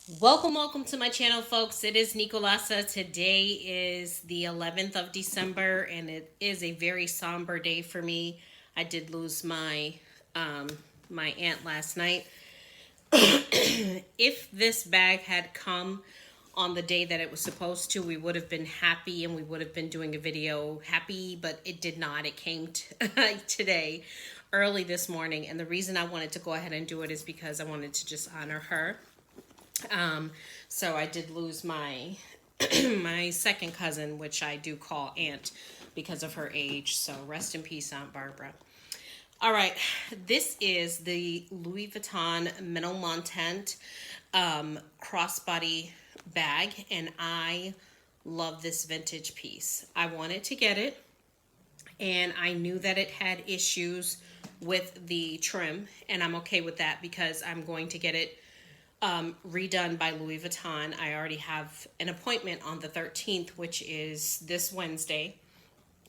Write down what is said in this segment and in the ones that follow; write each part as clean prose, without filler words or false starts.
Welcome to my channel, folks. It is Nicolasa. Today is the 11th of December, and it is a very somber day for me. I did lose um, my aunt last night. If this bag had come on the day that it was supposed to, we would have been happy and we would have been doing a video happy, but it did not. It came today, early this morning, and the reason I wanted to go ahead and do it is because I wanted to just honor her. Um, so I did lose my my second cousin, which I do call aunt because of her age. So rest in peace, Aunt Barbara. All right, this is the Louis Vuitton Menilmontant crossbody bag, and I love this vintage piece. I wanted to get it, and I knew that it had issues with the trim, and I'm okay with that because I'm going to get it redone by Louis Vuitton. I already have an appointment on the 13th, which is this Wednesday.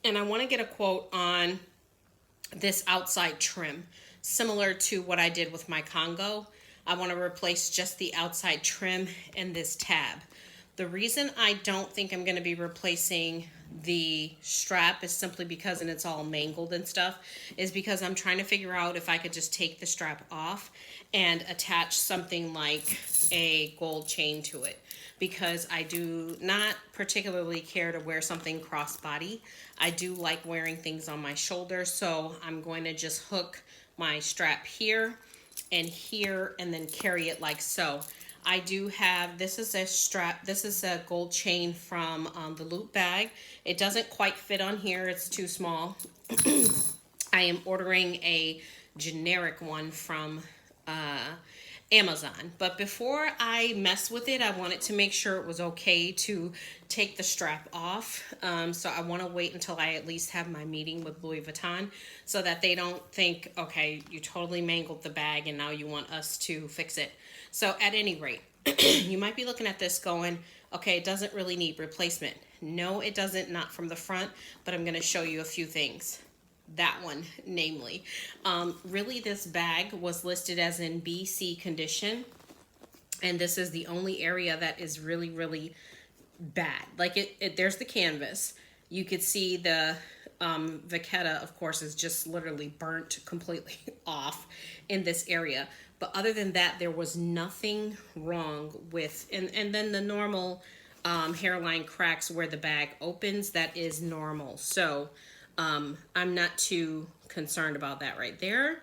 And I want to get a quote on this outside trim, similar to what I did with my Congo. I want to replace just the outside trim and this tab. The reason I don't think I'm going to be replacing the strap is simply because, and it's all mangled and stuff, is because I'm trying to figure out if I could just take the strap off and attach something like a gold chain to it, because I do not particularly care to wear something crossbody. I do like wearing things on my shoulder, so I'm going to just hook my strap here and then carry it like so. I do have, this is a strap, this is a gold chain from the loop bag. It doesn't quite fit on here, it's too small. I am ordering a generic one from Amazon. But before I mess with it, I wanted to make sure it was okay to take the strap off. So I want to wait until I at least have my meeting with Louis Vuitton so that they don't think, okay, you totally mangled the bag and now you want us to fix it. So at any rate, you might be looking at this going, okay, it doesn't really need replacement. No, it doesn't, not from the front, but I'm going to show you a few things. That one, namely. Really, this bag was listed as in BC condition, and this is the only area that is really bad. Like there's the canvas. You could see the Vachetta, of course, is just literally burnt completely off in this area. But other than that, there was nothing wrong with, and then the normal hairline cracks where the bag opens, that is normal. So I'm not too concerned about that right there.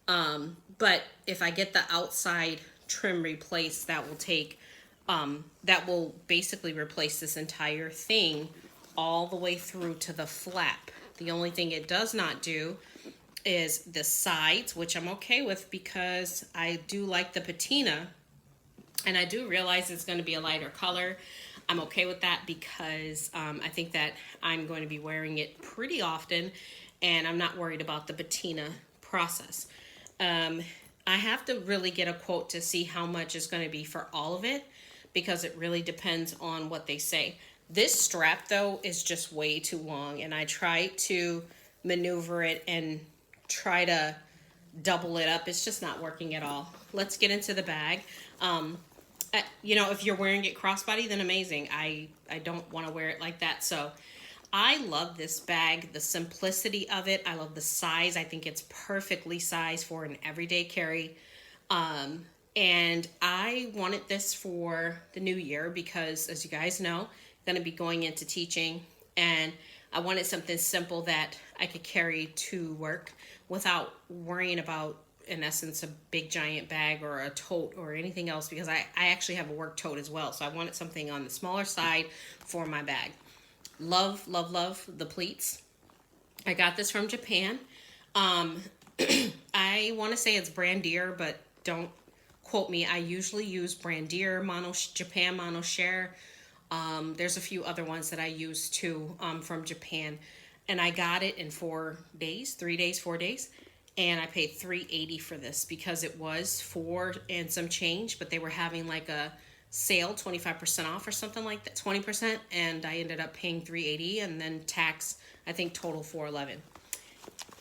But if I get the outside trim replaced, that will basically replace this entire thing all the way through to the flap. The only thing it does not do is the sides, which I'm okay with because I do like the patina, and I do realize it's going to be a lighter color. I'm okay with that because I think that I'm going to be wearing it pretty often, and I'm not worried about the patina process. I have to really get a quote to see how much is going to be for all of it, because it really depends on what they say. This strap, though, is just way too long, and I tried to maneuver it and try to double it up. It's just not working at all. Let's get into the bag. If you're wearing it crossbody, then amazing. I don't want to wear it like that. So I love this bag, the simplicity of it. I love the size. I think it's perfectly sized for an everyday carry. And I wanted this for the new year because, as you guys know, I'm going to be going into teaching, and I wanted something simple that I could carry to work without worrying about, in essence, a big giant bag or a tote or anything else, because I actually have a work tote as well. So I wanted something on the smaller side for my bag. Love the pleats. I got this from Japan. I want to say it's Brandier, but don't quote me. I usually use Brandier, Japan Monoshare. There's a few other ones that I use too from Japan. And I got it in 3 days, 4 days. And I paid $3.80 for this because it was 4 and some change, but they were having like a sale, 25% off or something like that, 20%. And I ended up paying $3.80, and then tax, I think total $4.11.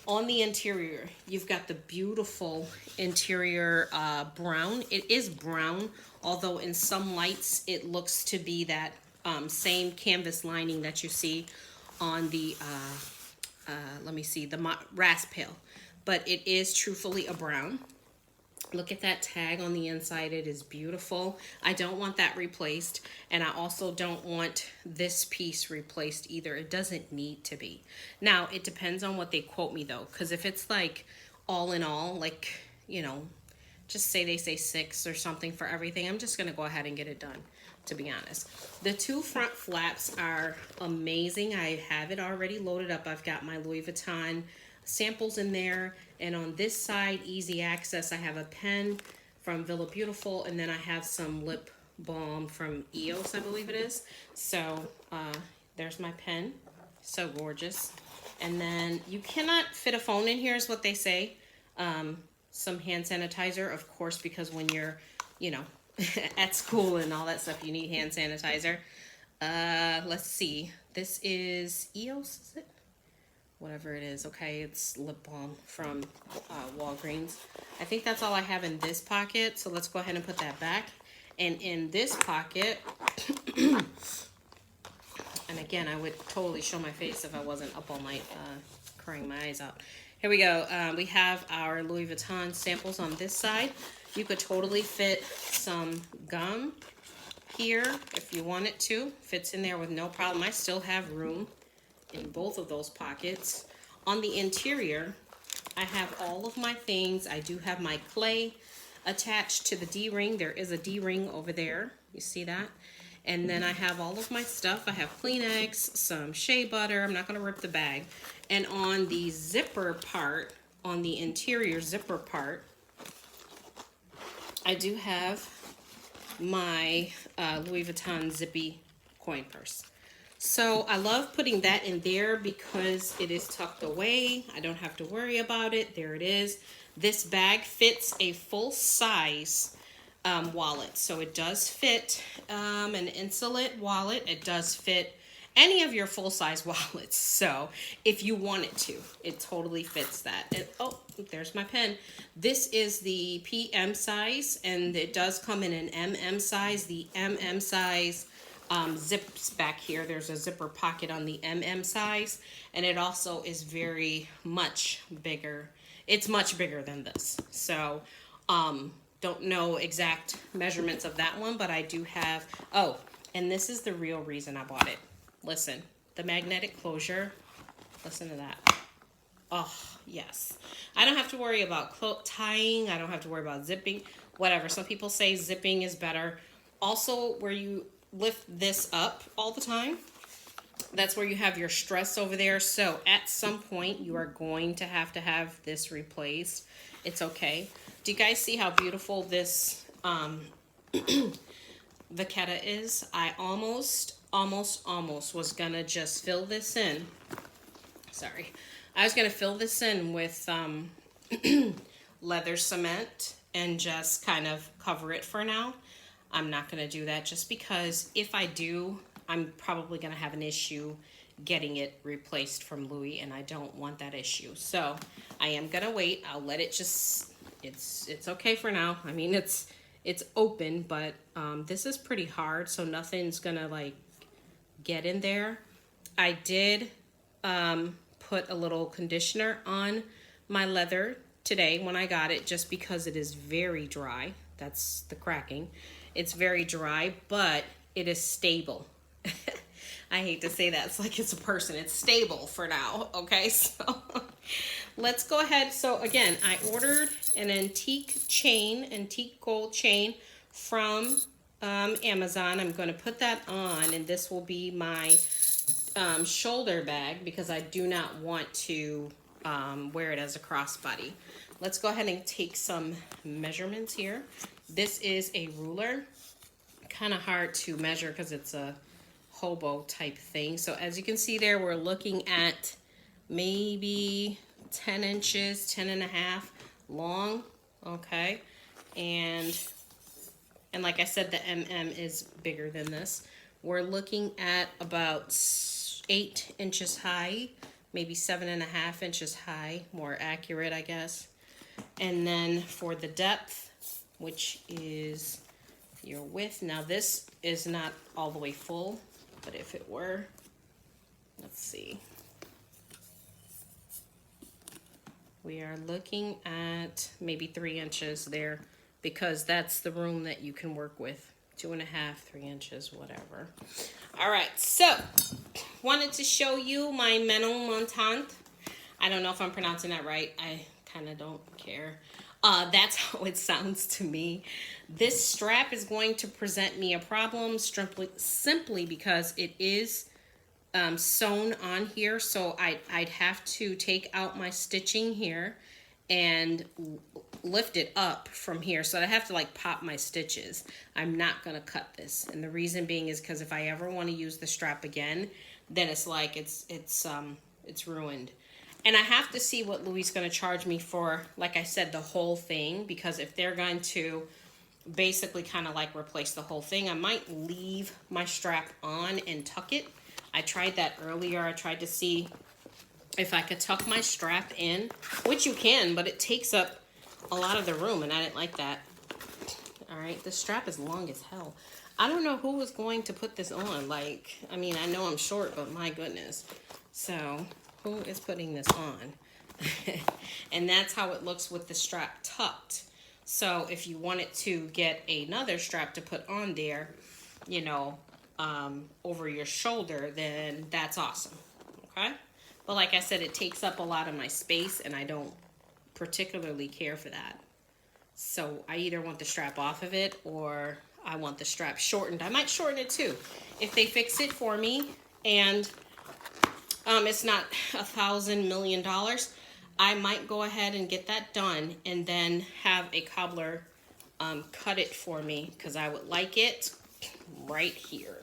On the interior, you've got the beautiful interior brown. It is brown although in some lights it looks to be that same canvas lining that you see on the, let me see, the Raspale. But it is truthfully a brown. Look at that tag on the inside. It is beautiful. I don't want that replaced. And I also don't want this piece replaced either. It doesn't need to be. Now, it depends on what they quote me though. Because if it's like all in all, like, you know, just say they say 6 or something for everything, I'm just going to go ahead and get it done, to be honest. The 2 front flaps are amazing. I have it already loaded up. I've got my Louis Vuitton samples in there, and on this side, easy access, I have a pen from Villa Beautiful, and then I have some lip balm from EOS, I believe it is. So there's my pen, so gorgeous. And then you cannot fit a phone in here is what they say. Some hand sanitizer, of course, because when you're, you know, at school and all that stuff, you need hand sanitizer. Let's see, this is EOS, is it? Whatever it is, okay, it's lip balm from Walgreens. I think that's all I have in this pocket, so let's go ahead and put that back. And in this pocket, and again, I would totally show my face if I wasn't up all night crying my eyes out. Here we go. We have our Louis Vuitton samples on this side. You could totally fit some gum here if you wanted to. Fits in there with no problem. I still have room in both of those pockets. On the interior, I have all of my things. I do have my clay attached to the D-ring. There is a D-ring over there. You see that? And then I have all of my stuff. I have Kleenex, some shea butter. I'm not going to rip the bag. And on the zipper part, on the interior zipper part, I do have my Louis Vuitton zippy coin purse. So I love putting that in there because it is tucked away. I don't have to worry about it. There it is. This bag fits a full size wallet. So it does fit an Insolite wallet. It does fit any of your full size wallets. So if you want it to, it totally fits that. And, oh, there's my pen. This is the PM size, and it does come in an MM size. The MM size zips back here. There's a zipper pocket on the MM size, and it also is very much bigger. It's much bigger than this. So don't know exact measurements of that one, but I do have, oh, and this is the real reason I bought it. Listen, the magnetic closure, listen to that. Oh, yes. I don't have to worry about tying. I don't have to worry about zipping, whatever. Some people say zipping is better. Also, where you lift this up all the time, that's where you have your stress over there. So at some point, you are going to have this replaced. It's okay. Do you guys see how beautiful this Vachetta is? I almost was gonna just fill this in. Sorry. I was gonna fill this in with leather cement and just kind of cover it for now. I'm not gonna do that just because if I do, I'm probably gonna have an issue getting it replaced from Louis, and I don't want that issue. So I am gonna wait. I'll let it just, it's okay for now. I mean, it's open, but this is pretty hard, so nothing's gonna like get in there. I did put a little conditioner on my leather today when I got it, just because it is very dry. That's the cracking. It's very dry, but it is stable. I hate to say that. It's like it's a person. It's stable for now. Okay, so let's go ahead. So again, I ordered an antique gold chain from Amazon. I'm going to put that on, and this will be my shoulder bag because I do not want to wear it as a crossbody. Let's go ahead and take some measurements here. This is a ruler. Kind of hard to measure because it's a hobo type thing. So as you can see there, we're looking at maybe 10 inches, 10 and a half long. Okay. And like I said, the MM is bigger than this. We're looking at about 8 inches high, maybe 7.5 inches high, more accurate, I guess. And then for the depth, which is your width. Now this is not all the way full, but if it were, let's see. We are looking at maybe 3 inches there, because that's the room that you can work with. 2.5, 3 inches, whatever. All right, so wanted to show you my Menilmontant. I don't know if I'm pronouncing that right. I kind of don't care. That's how it sounds to me. This strap is going to present me a problem simply because it is sewn on here. So I'd have to take out my stitching here and lift it up from here. So I have to like pop my stitches. I'm not going to cut this. And the reason being is because if I ever want to use the strap again, then it's like it's ruined. And I have to see what Louis is going to charge me for, like I said, the whole thing. Because if they're going to basically kind of like replace the whole thing, I might leave my strap on and tuck it. I tried that earlier. I tried to see if I could tuck my strap in, which you can, but it takes up a lot of the room, and I didn't like that. All right, the strap is long as hell. I don't know who was going to put this on. Like, I mean, I know I'm short, but my goodness. So who is putting this on? And that's how it looks with the strap tucked. So if you wanted to get another strap to put on there, you know, over your shoulder, then that's awesome. Okay. But like I said, it takes up a lot of my space, and I don't particularly care for that. So I either want the strap off of it, or I want the strap shortened. I might shorten it too if they fix it for me, and it's not $1,000 million. I might go ahead and get that done, and then have a cobbler cut it for me, because I would like it right here.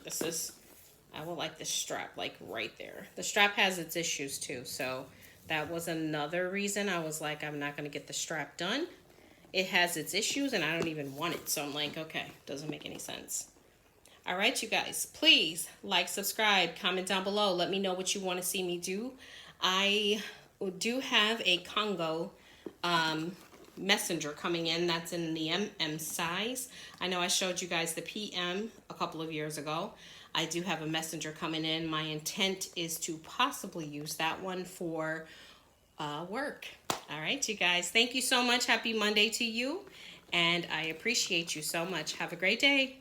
I would like the strap like right there. The strap has its issues too, so that was another reason I was like, I'm not going to get the strap done. It has its issues, and I don't even want it. So I'm like, okay, doesn't make any sense. All right, you guys, please like, subscribe, comment down below. Let me know what you want to see me do. I do have a Congo messenger coming in. That's in the MM size. I know I showed you guys the PM a couple of years ago. I do have a messenger coming in. My intent is to possibly use that one for work. All right, you guys. Thank you so much. Happy Monday to you. And I appreciate you so much. Have a great day.